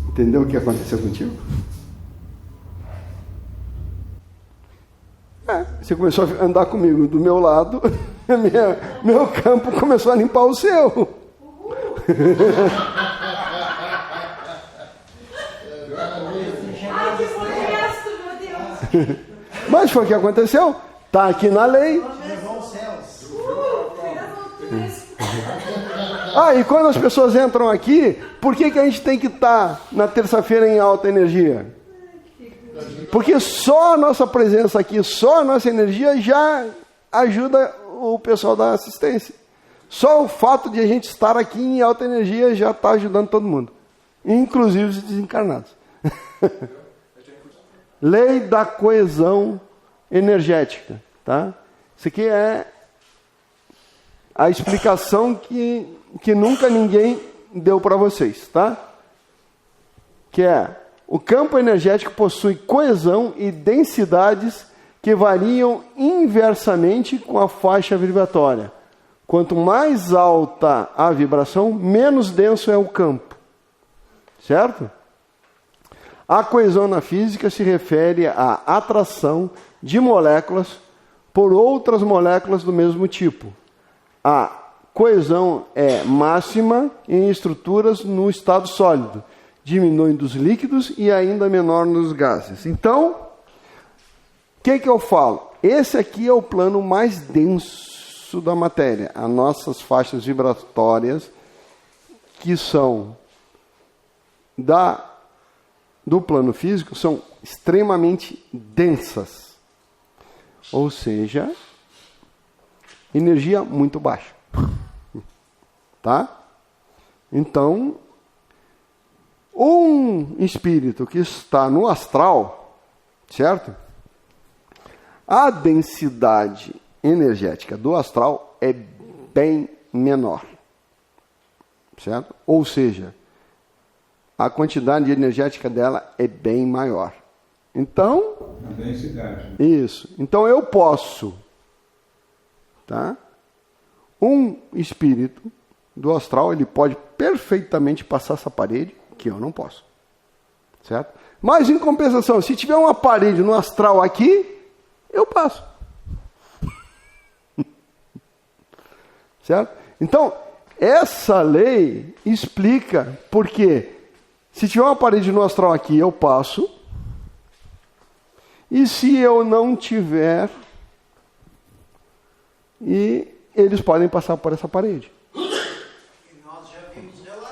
Entendeu o que aconteceu contigo? Você começou a andar comigo do meu lado, meu campo começou a limpar o seu. Ai, que modesto, meu Deus! Mas foi o que aconteceu. Está aqui na lei. E quando as pessoas entram aqui, por que a gente tem que estar na terça-feira em alta energia? Porque só a nossa presença aqui, só a nossa energia já ajuda o pessoal da assistência. Só o fato de a gente estar aqui em alta energia já está ajudando todo mundo, inclusive os desencarnados. Lei da coesão energética, tá? Isso aqui é a explicação que nunca ninguém deu para vocês, tá? Que é, o campo energético possui coesão e densidades que variam inversamente com a faixa vibratória. Quanto mais alta a vibração, menos denso é o campo. Certo? A coesão na física se refere à atração de moléculas por outras moléculas do mesmo tipo. A coesão é máxima em estruturas no estado sólido, diminuindo os líquidos e ainda menor nos gases. Então, o que eu falo? Esse aqui é o plano mais denso da matéria. As nossas faixas vibratórias, que são do plano físico, são extremamente densas. Ou seja, energia muito baixa. Tá? Então, um espírito que está no astral, certo? A densidade energética do astral é bem menor. Certo? Ou seja, a quantidade energética dela é bem maior. Então, a densidade. Isso. Então eu posso, tá? Um espírito do astral, ele pode perfeitamente passar essa parede, que eu não posso. Certo? Mas em compensação, se tiver uma parede no astral aqui, eu passo. Certo? Então, essa lei explica porque se tiver uma parede no astral aqui, eu passo. E se eu não tiver, e eles podem passar por essa parede.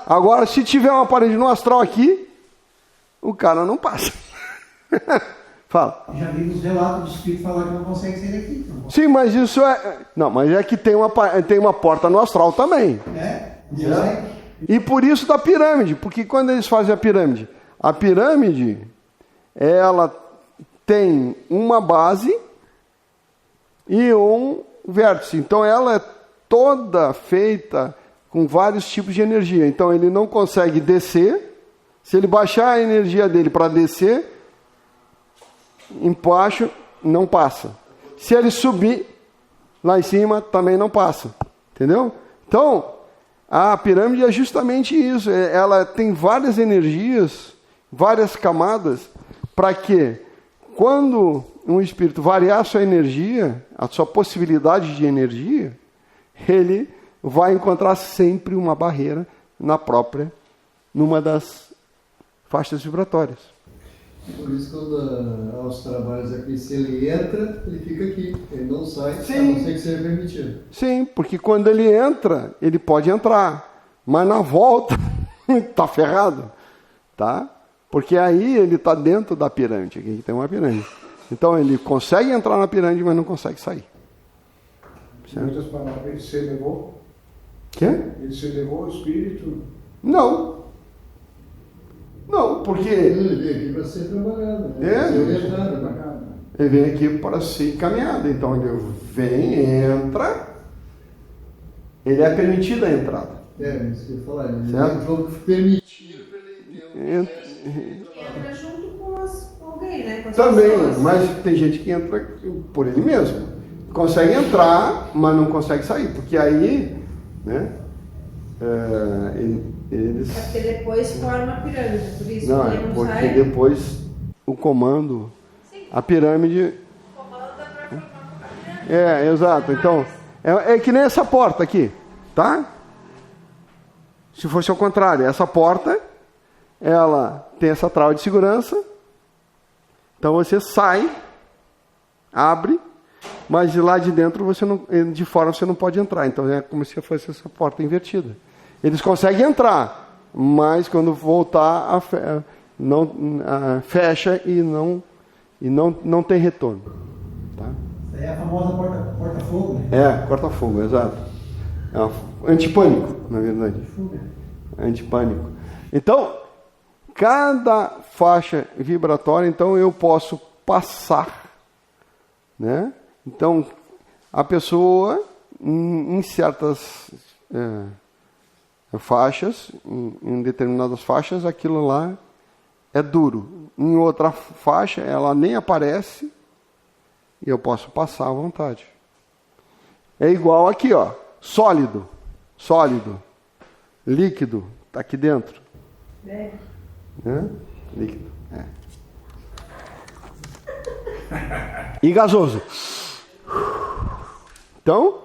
Agora, se tiver uma parede no astral aqui, o cara não passa. Fala. Já vimos relatos de espírito falar que não consegue sair daqui. Sim, mas isso é... Não, mas é que tem uma porta no astral também. É? Já. E por isso da pirâmide, porque quando eles fazem a pirâmide, ela tem uma base e um vértice. Então ela é toda feita com vários tipos de energia. Então ele não consegue descer. Se ele baixar a energia dele para descer, embaixo não passa. Se ele subir lá em cima, também não passa. Entendeu? Então, a pirâmide é justamente isso. Ela tem várias energias, várias camadas, para que, quando um espírito variar a sua energia, a sua possibilidade de energia, ele vai encontrar sempre uma barreira numa das faixas vibratórias. Por isso, quando aos trabalhos aqui, se ele entra, ele fica aqui. Ele não sai, Sim. a não ser que seja permitido. Sim, porque quando ele entra, ele pode entrar. Mas na volta, está ferrado. Tá? Porque aí ele está dentro da pirâmide. Aqui tem uma pirâmide. Então ele consegue entrar na pirâmide, mas não consegue sair. Em outras palavras, ele se elevou? Quê? Ele se elevou o espírito? Não. Não, porque Ele veio aqui para ser trabalhado. Né? É. Ser orientado, né? Trabalhado. ele vem aqui para ser encaminhado. Então ele vem, entra, ele é permitido a entrada. É, isso que eu ia falar. Ele Certo. entrou permitido para ele ter Entra junto com alguém, né? Com as Também, pessoas. mas tem gente que entra por ele mesmo. Consegue entrar, mas não consegue sair. Porque aí, né, eles... É porque depois forma a pirâmide, por isso Não, quem é não porque sai. depois o comando, a pirâmide... Comanda pra formar a pirâmide. É, exato. Então, é que nem essa porta aqui, tá? Se fosse ao contrário, essa porta, ela tem essa trava de segurança. Então você sai, abre, mas de lá de dentro você não, de fora você não pode entrar. Então é como se fosse essa porta invertida. Eles conseguem entrar, mas quando voltar fecha e não tem retorno. Tá? Isso aí é a famosa porta-fogo, né? É, corta-fogo, exato. É antipânico, na verdade. Fuga. Antipânico. Então, cada faixa vibratória, então eu posso passar, né? Então, a pessoa, em certas faixas, em determinadas faixas, aquilo lá é duro. Em outra faixa, ela nem aparece e eu posso passar à vontade. É igual aqui, ó. Sólido, líquido, está aqui dentro. Né? Líquido. E gasoso. Então,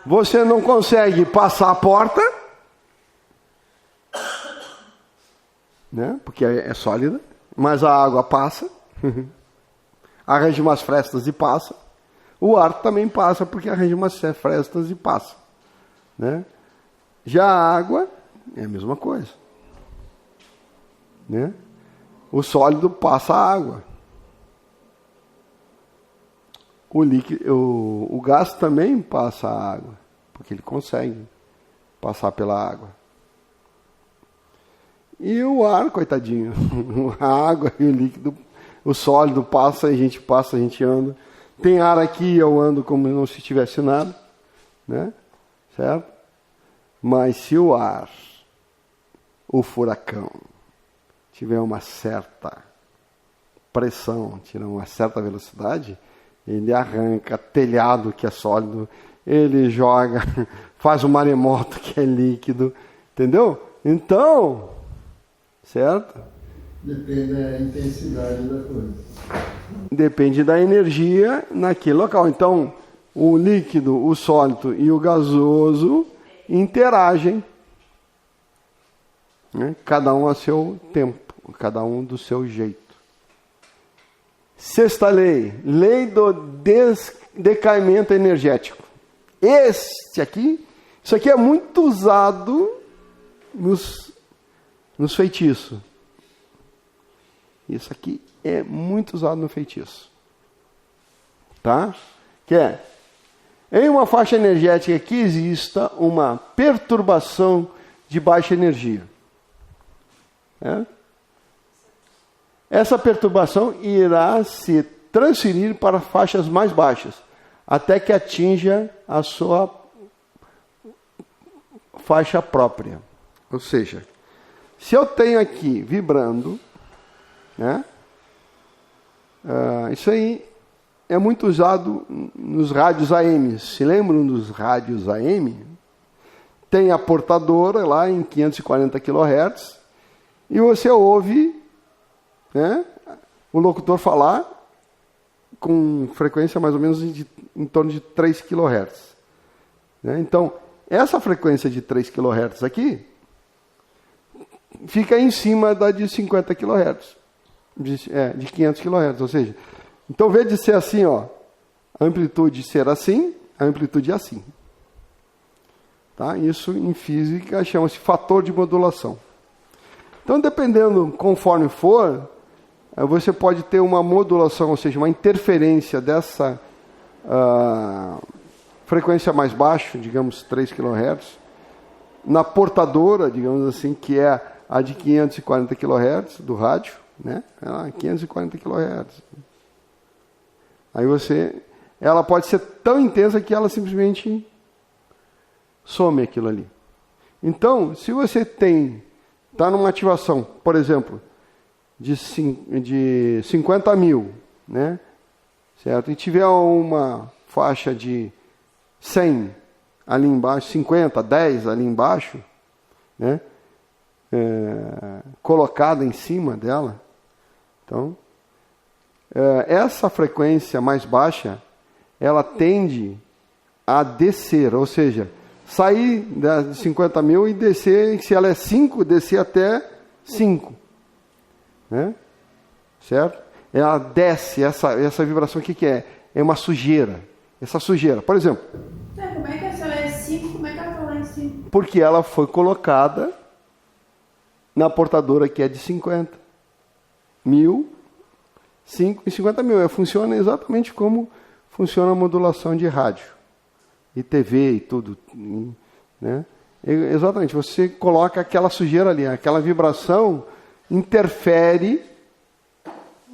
você não consegue passar a porta, né? Porque é sólida, mas a água passa, arranja umas frestas e passa. O ar também passa porque arranja umas frestas e passa, né? Já a água é a mesma coisa, né? O sólido passa a água. O gás também passa a água, porque ele consegue passar pela água. E o ar, coitadinho, a água e o líquido, o sólido passa, a gente anda. Tem ar aqui, eu ando como não se tivesse nada, né? Certo? Mas se o ar, o furacão, tiver uma certa pressão, tiver uma certa velocidade, ele arranca telhado que é sólido, ele joga, faz um maremoto que é líquido, entendeu? Então, certo? Depende da intensidade da coisa. Depende da energia naquele local. Então, o líquido, o sólido e o gasoso interagem, né? Cada um a seu tempo, cada um do seu jeito. Sexta lei, lei do decaimento energético. Isso aqui é muito usado nos feitiços. Isso aqui é muito usado no feitiço. Tá? Que é, em uma faixa energética que exista uma perturbação de baixa energia. Essa perturbação irá se transferir para faixas mais baixas, até que atinja a sua faixa própria. Ou seja, se eu tenho aqui vibrando, né? Isso aí é muito usado nos rádios AM. Se lembram dos rádios AM? Tem a portadora lá em 540 kHz e você ouve, né, o locutor falar com frequência mais ou menos em torno de 3 kHz. Né? Então, essa frequência de 3 kHz aqui fica em cima da de 50 kHz. De 500 kHz, ou seja, então, ao invés de ser assim, ó, a amplitude ser assim, a amplitude é assim. Tá? Isso em física chama-se fator de modulação. Então, dependendo conforme for, você pode ter uma modulação, ou seja, uma interferência dessa frequência mais baixa, digamos 3 kHz, na portadora, digamos assim, que é a de 540 kHz do rádio, né? 540 kHz. Aí ela pode ser tão intensa que ela simplesmente some aquilo ali. Então, se você está numa ativação, por exemplo, de 50 mil, né? Certo? E tiver uma faixa de 100 ali embaixo, 50, 10 ali embaixo, né? Colocada em cima dela, então, essa frequência mais baixa, ela tende a descer, ou seja, sair de 50 mil e descer, se ela é 5, descer até 5. Né? Certo? Ela desce, essa vibração, o que é? É uma sujeira. Essa sujeira, por exemplo. Como é que se ela é 5, como é que ela está lá em 5? Porque ela foi colocada na portadora que é de 50 mil, 5 e 50 mil. Funciona exatamente como funciona a modulação de rádio e TV e tudo, né? Exatamente, você coloca aquela sujeira ali, aquela vibração interfere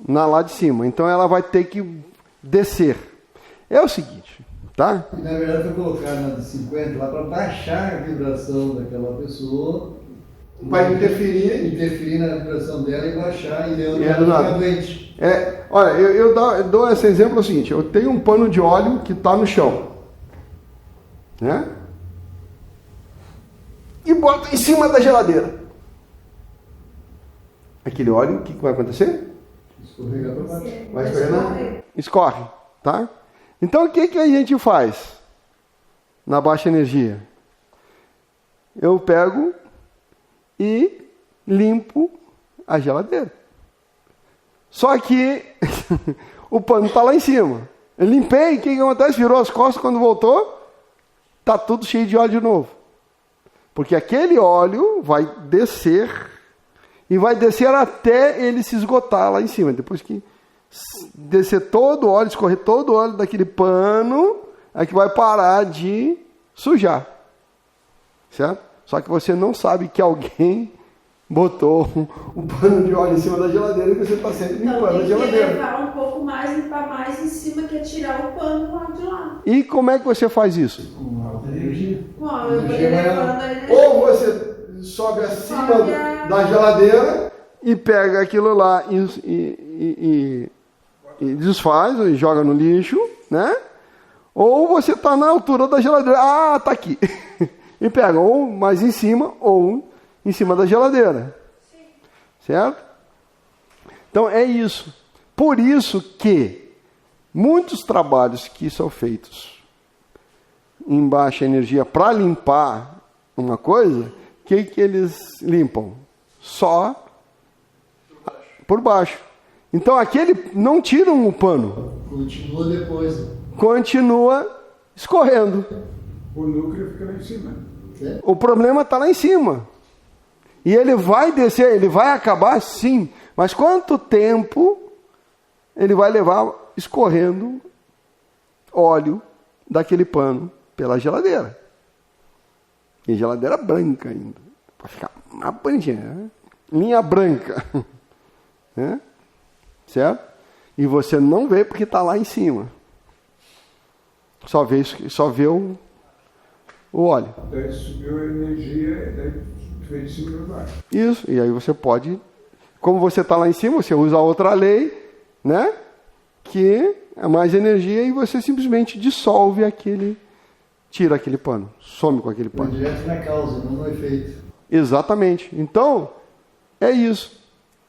lá de cima, então ela vai ter que descer. É o seguinte, tá? E, na verdade, foi colocar na de 50 lá para baixar a vibração daquela pessoa, vai interferir na vibração dela e baixar, e ela fica doente. Olha, eu dou esse exemplo, é o seguinte: eu tenho um pano de óleo que está no chão. né? E bota em cima da geladeira. Aquele óleo, o que vai acontecer? Escorregar para baixo. Vai escorrer? Escorre, tá? Então o que a gente faz na baixa energia? Eu pego e limpo a geladeira. Só que o pano está lá em cima. Eu limpei, o que acontece? Virou as costas, quando voltou, está tudo cheio de óleo de novo. Porque aquele óleo vai descer e vai descer até ele se esgotar lá em cima. Depois que descer todo o óleo, escorrer todo o óleo daquele pano, é que vai parar de sujar. Certo? Só que você não sabe que alguém botou um pano de óleo em cima da geladeira e você está sempre limpando a geladeira. Tem que levar um pouco mais, limpar mais em cima, que é tirar o pano lá de lá. E como é que você faz isso? Com alta energia. Bom, eu vou levando a energia. Ou você sobe acima da geladeira e pega aquilo lá e desfaz, e joga no lixo, né? Ou você está na altura da geladeira. Ah, está aqui. E pega ou mais em cima ou em cima da geladeira. Sim. Certo? Então é isso. Por isso que muitos trabalhos que são feitos em baixa energia para limpar uma coisa, o que eles limpam? Só por baixo. Então aquele não tiram o pano. Continua depois. Continua escorrendo. O núcleo fica lá em cima. O problema está lá em cima. E ele vai descer, ele vai acabar sim. Mas quanto tempo ele vai levar escorrendo óleo daquele pano pela geladeira? E geladeira branca ainda. Para ficar uma bonitinha, né? Linha branca. Né? Certo? E você não vê porque está lá em cima. Só vê o óleo. Daí subiu a energia, daí veio de cima para baixo. Isso, e aí você pode, como você está lá em cima, você usa outra lei, né? Que é mais energia e você simplesmente dissolve tira aquele pano, some com aquele Vai pano. direto na causa, não no efeito. Exatamente. Então, é isso.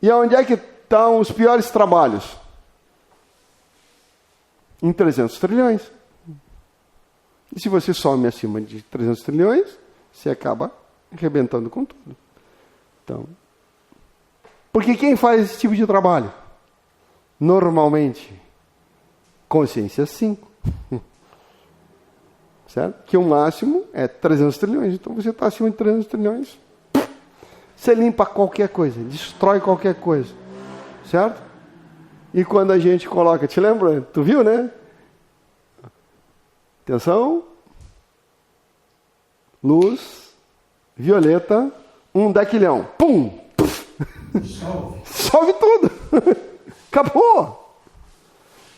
E onde é que estão os piores trabalhos? Em 300 trilhões. E se você some acima de 300 trilhões, você acaba arrebentando com tudo. Então, porque quem faz esse tipo de trabalho? Normalmente, consciência 5. Certo? Que o máximo é 300 trilhões. Então você está acima de 300 trilhões. Você limpa qualquer coisa, destrói qualquer coisa. Certo? E quando a gente coloca, te lembra? Tu viu, né? Atenção. Luz. Violeta. Um dequilhão. Pum! Solve tudo. Acabou.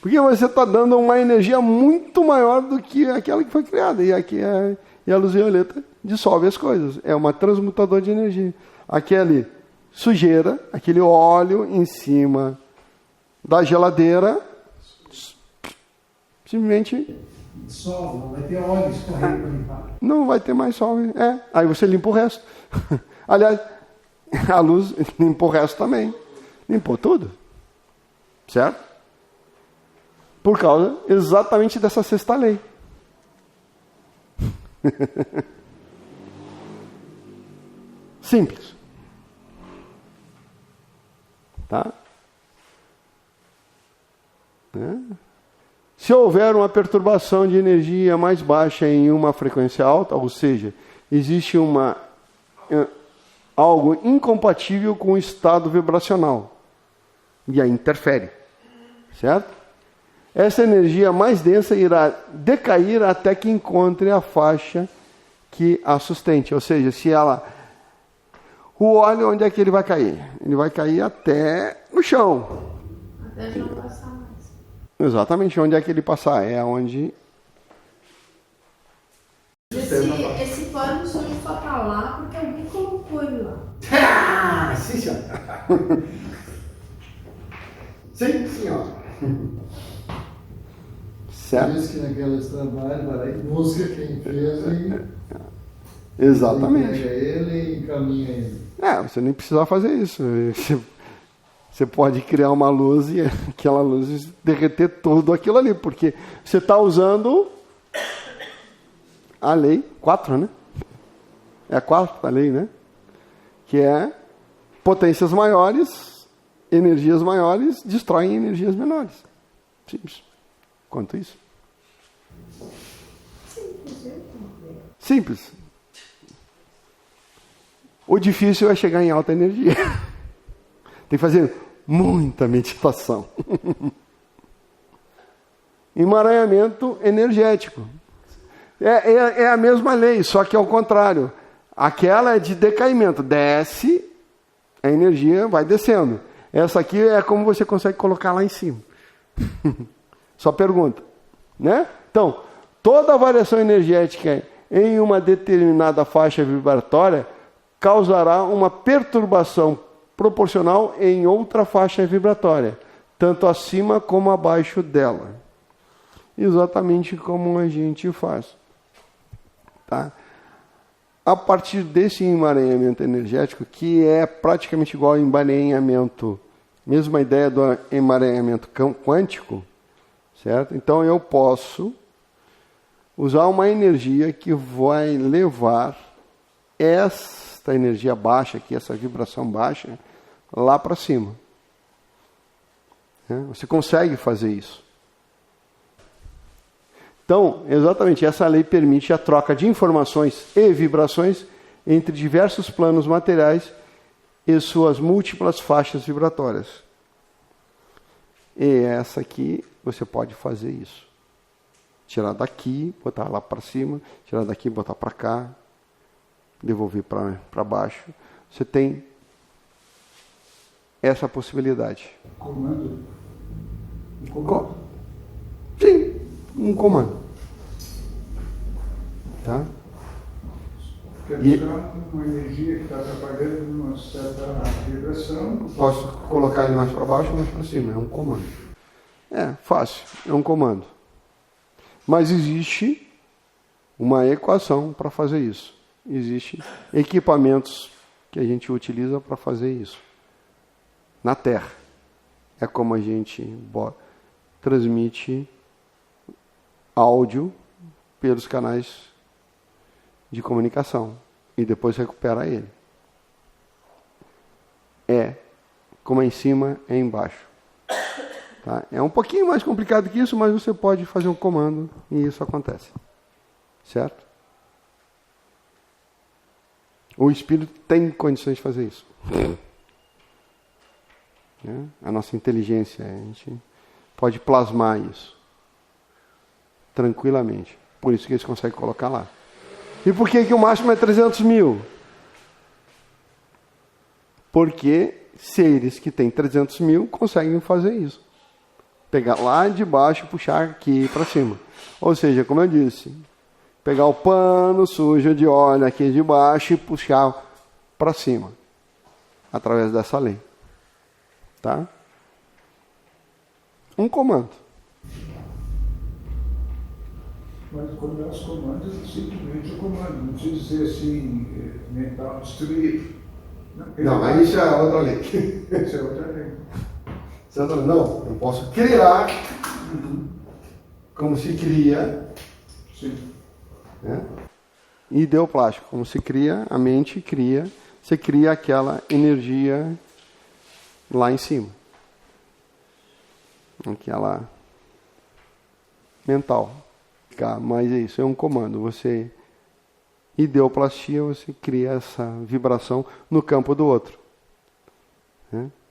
Porque você está dando uma energia muito maior do que aquela que foi criada. E aqui e a luz violeta dissolve as coisas. É uma transmutadora de energia. Aquele sujeira, aquele óleo em cima da geladeira, simplesmente Dissolve, não vai ter óleo escorrendo para limpar. não vai ter mais sol. Aí você limpa o resto. Aliás, a luz limpou o resto também. Limpou tudo. Certo? Por causa exatamente dessa sexta lei. Simples. Tá? Se houver uma perturbação de energia mais baixa em uma frequência alta, ou seja, existe algo incompatível com o estado vibracional, e aí interfere, certo? Essa energia mais densa irá decair até que encontre a faixa que a sustente, ou seja, o óleo, onde é que ele vai cair? Ele vai cair até no chão. Até não passar mais. Exatamente, onde é que ele passar? É onde... Esse pano só tá lá porque alguém colocou ele lá. Sim, senhor. Sim, senhor. Certo? Por isso que naqueles trabalhos, vai lá e busca quem fez e Exatamente. pega ele e encaminha ele. Você nem precisa fazer isso. Você pode criar uma luz e aquela luz derreter tudo aquilo ali, porque você está usando a lei 4, né? É a 4 da lei, né? Que é potências maiores, energias maiores destroem energias menores. Simples. Quanto isso? Simples. O difícil é chegar em alta energia. Tem que fazer muita meditação. Emaranhamento energético. É a mesma lei, só que ao contrário. Aquela é de decaimento. Desce, a energia vai descendo. Essa aqui é como você consegue colocar lá em cima. Só pergunta. Né? Então, toda variação energética em uma determinada faixa vibratória causará uma perturbação proporcional em outra faixa vibratória, tanto acima como abaixo dela. Exatamente como a gente faz. Tá? A partir desse emaranhamento energético, que é praticamente igual ao emaranhamento, mesma ideia do emaranhamento quântico, certo? Então eu posso usar uma energia que vai levar esta energia baixa aqui, essa vibração baixa, lá para cima. Você consegue fazer isso. Então, exatamente, essa lei permite a troca de informações e vibrações entre diversos planos materiais e suas múltiplas faixas vibratórias. E essa aqui, você pode fazer isso. Tirar daqui, botar lá para cima, tirar daqui, botar para cá, devolver para baixo. Você tem essa possibilidade. Comando? Sim, um comando. Tá? Quer buscar uma energia que está trabalhando numa certa vibração. Posso colocar ele mais para baixo ou mais para cima. É um comando. É fácil, é um comando. Mas existe uma equação para fazer isso. Existem equipamentos que a gente utiliza para fazer isso. Na Terra. É como a gente transmite áudio pelos canais de comunicação e depois recupera ele. Como é em cima, é embaixo. Tá? É um pouquinho mais complicado que isso, mas você pode fazer um comando e isso acontece. Certo? O espírito tem condições de fazer isso. A nossa inteligência, a gente pode plasmar isso tranquilamente. Por isso que eles conseguem colocar lá. E por que o máximo é 300 mil? Porque seres que têm 300 mil conseguem fazer isso. Pegar lá de baixo e puxar aqui para cima. Ou seja, como eu disse, pegar o pano sujo de óleo aqui de baixo e puxar para cima. Através dessa lei. Tá? Um comando. Mas quando nós comandos, simplesmente o comando. Não precisa dizer assim, mental destruído. Não, mas isso é outra lei. Isso é outra lei. Não, eu posso criar como se cria. Sim. Né? E deu plástico. Como se cria, a mente cria, você cria aquela energia lá em cima. Aquela mental. Mas é isso, é um comando. Você, ideoplastia, você cria essa vibração no campo do outro.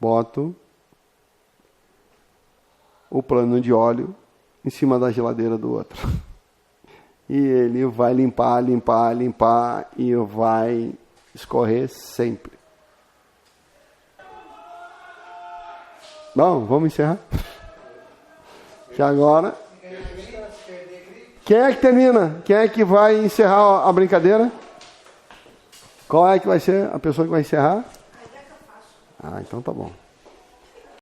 Boto o plano de óleo em cima da geladeira do outro. E ele vai limpar e vai escorrer sempre. Bom, vamos encerrar? Que agora... Quem é que termina? Quem é que vai encerrar a brincadeira? Qual é que vai ser a pessoa que vai encerrar? Então tá bom.